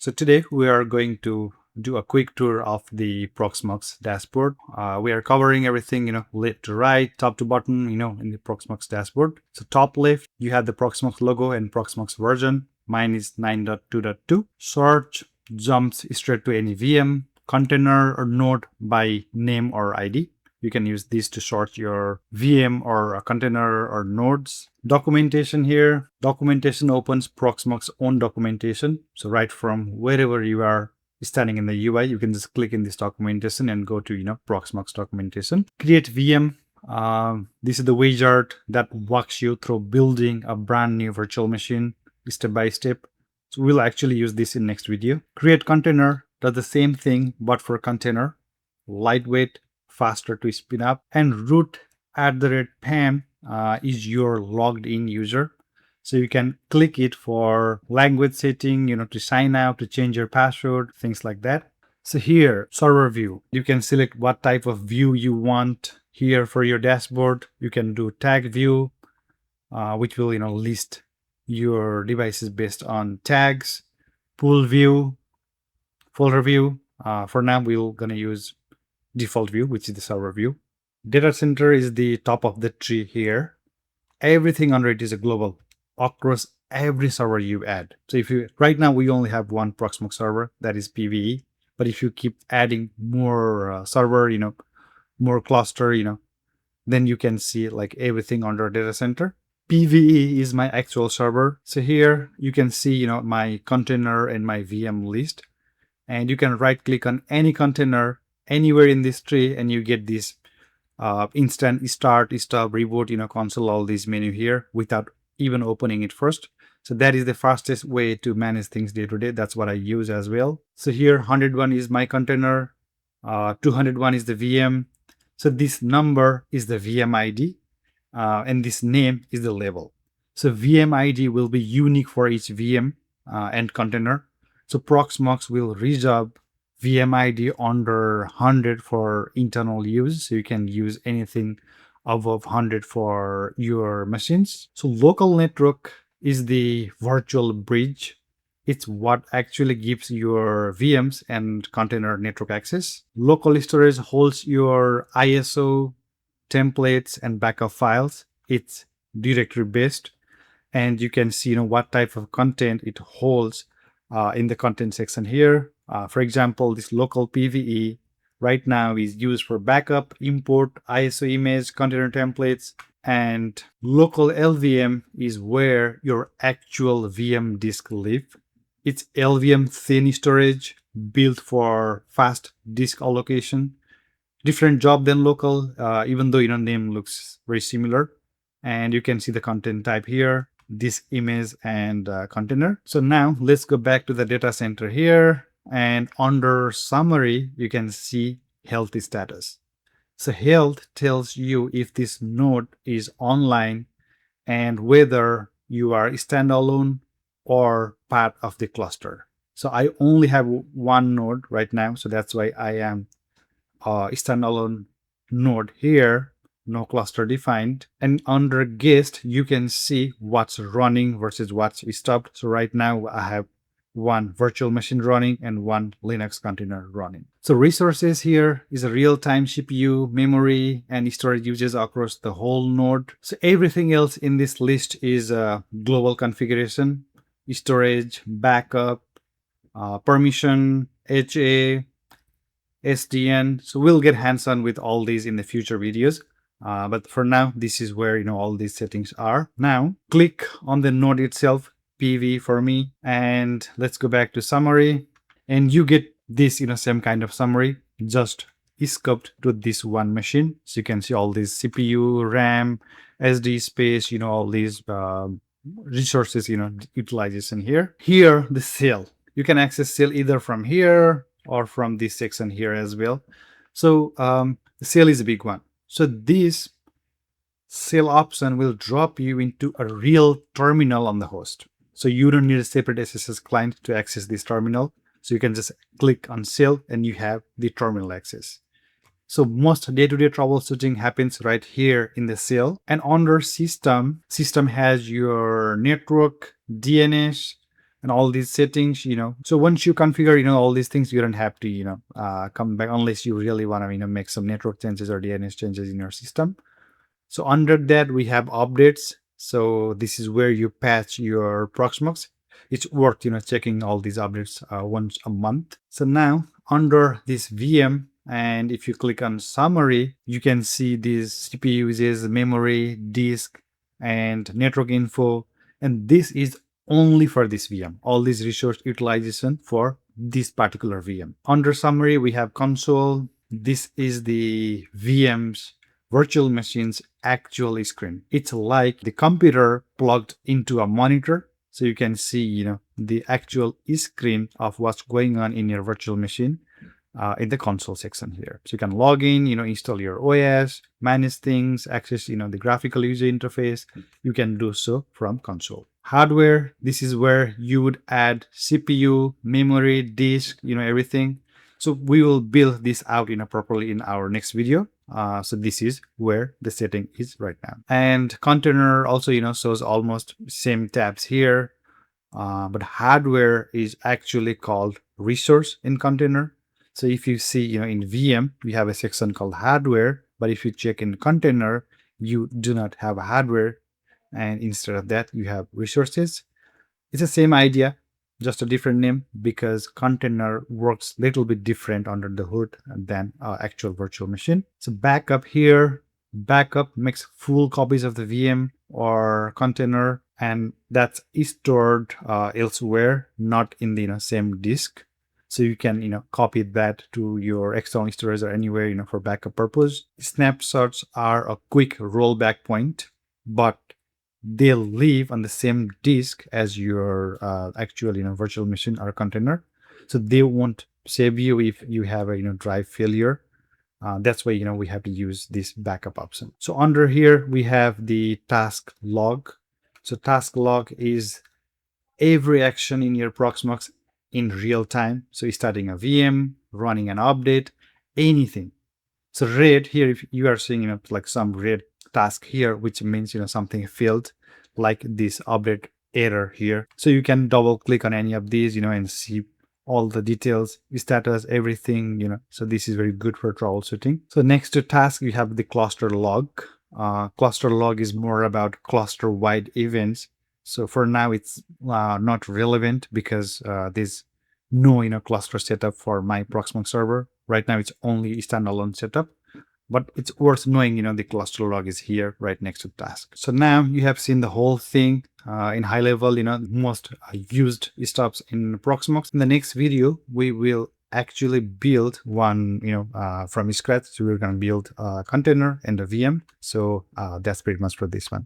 So today we are going to do a quick tour of the Proxmox dashboard. We are covering everything, left to right, top to bottom, in the Proxmox dashboard. So top left, you have the Proxmox logo and Proxmox version. Mine is 9.2.2. Search jumps straight to any VM, container, or node by name or ID. You can use this to sort your VM or a container or nodes. Documentation here. Documentation opens Proxmox own documentation. So right from wherever you are standing in the UI, you can just click in this documentation and go to Proxmox documentation. Create VM. This is the wizard that walks you through building a brand new virtual machine step by step. So we'll actually use this in next video. Create container does the same thing but for container. Lightweight, faster to spin up, and root @PAM is your logged in user. So you can click it for language setting, to sign out, to change your password, things like that. So here, server view, you can select what type of view you want here for your dashboard. You can do tag view, which will, list your devices based on tags. Pool view, folder view. For now, we're gonna use default view, which is the server view. Datacenter is the top of the tree here. Everything under it is a global across every server you add. So if you right now we only have one Proxmox server, that is PVE. But if you keep adding more server, more cluster, then you can see like everything under Datacenter. PVE is my actual server. So here you can see, my container and my VM list. And you can right click on any container anywhere in this tree and you get this instant start, stop, reboot, console, all these menu here without even opening it first. So that is the fastest way to manage things day to day. That's what I use as well. So here 101 is my container, 201 is the VM. So this number is the VM ID and this name is the label. So VM ID will be unique for each VM and container. So Proxmox will reserve VM ID under 100 for internal use. So you can use anything above 100 for your machines. So local network is the virtual bridge. It's what actually gives your VMs and container network access. Local storage holds your ISO, templates, and backup files. It's directory based. And you can see what type of content it holds in the content section here. For example, this local PVE right now is used for backup, import, ISO image, container templates, and local-lvm is where your actual VM disk live. It's LVM thin storage built for fast disk allocation. Different job than local, even though name looks very similar. And you can see the content type here, disk image and container. So now let's go back to the data center here. And under summary, you can see health status. So health tells you if this node is online and whether you are standalone or part of the cluster. So I only have one node right now. So that's why I am a standalone node here, no cluster defined. And under guest, you can see what's running versus what's stopped. So right now I have one virtual machine running and one Linux container running. So resources here is a real-time CPU, memory, and storage uses across the whole node. So everything else in this list is global configuration, storage, backup, permission, HA, SDN. So we'll get hands-on with all these in the future videos. But for now, this is where all these settings are. Now click on the node itself, PV for me, and let's go back to summary, and you get this same kind of summary, just scoped to this one machine. So you can see all these CPU, RAM, SD space, all these resources, utilization here. Here the cell, you can access cell either from here or from this section here as well. So the cell is a big one. So this cell option will drop you into a real terminal on the host. So you don't need a separate SSH client to access this terminal. So you can just click on cell and you have the terminal access. So most day-to-day troubleshooting happens right here in the cell. And under system has your network, DNS, and all these settings, so once you configure, all these things, you don't have to, come back unless you really want to, make some network changes or DNS changes in your system. So under that, we have updates. So this is where you patch your Proxmox. It's worth, checking all these updates once a month. So now under this VM, and if you click on summary, you can see these CPU uses, memory, disk, and network info. And this is only for this VM, all this resource utilization for this particular VM. Under summary, we have console. This is the VM's virtual machine's actual screen. It's like the computer plugged into a monitor. So you can see, the actual screen of what's going on in your virtual machine in the console section here. So you can log in, install your OS, manage things, access, the graphical user interface. You can do so from console. Hardware, this is where you would add CPU, memory, disk, everything. So we will build this out, properly in our next video. So this is where the setting is right now. And container also, shows almost same tabs here. But hardware is actually called resource in container. So if you see, in VM, we have a section called hardware, but if you check in container, you do not have hardware. And instead of that, you have resources. It's the same idea, just a different name, because container works a little bit different under the hood than actual virtual machine. So backup here, backup makes full copies of the VM or container, and that's stored elsewhere, not in the same disk. So you can copy that to your external storage or anywhere for backup purpose. Snapshots are a quick rollback point, but they'll live on the same disk as your actual virtual machine or container, so they won't save you if you have a drive failure. That's why we have to use this backup option. So under here we have the task log. So task log is every action in your Proxmox in real time. So starting a VM, running an update, anything. So red here, if you are seeing like some red task here, which means something failed, like this update error here. So you can double click on any of these, and see all the details, status, everything, so this is very good for troubleshooting. So next to task, you have the cluster log. Cluster log is more about cluster wide events. So for now, it's not relevant because there's no cluster setup for my Proxmox server. Right now, it's only standalone setup. But it's worth knowing, the cluster log is here right next to task. So now you have seen the whole thing in high level, most used stuffs in Proxmox. In the next video, we will actually build one, from scratch. So we're going to build a container and a VM. So that's pretty much for this one.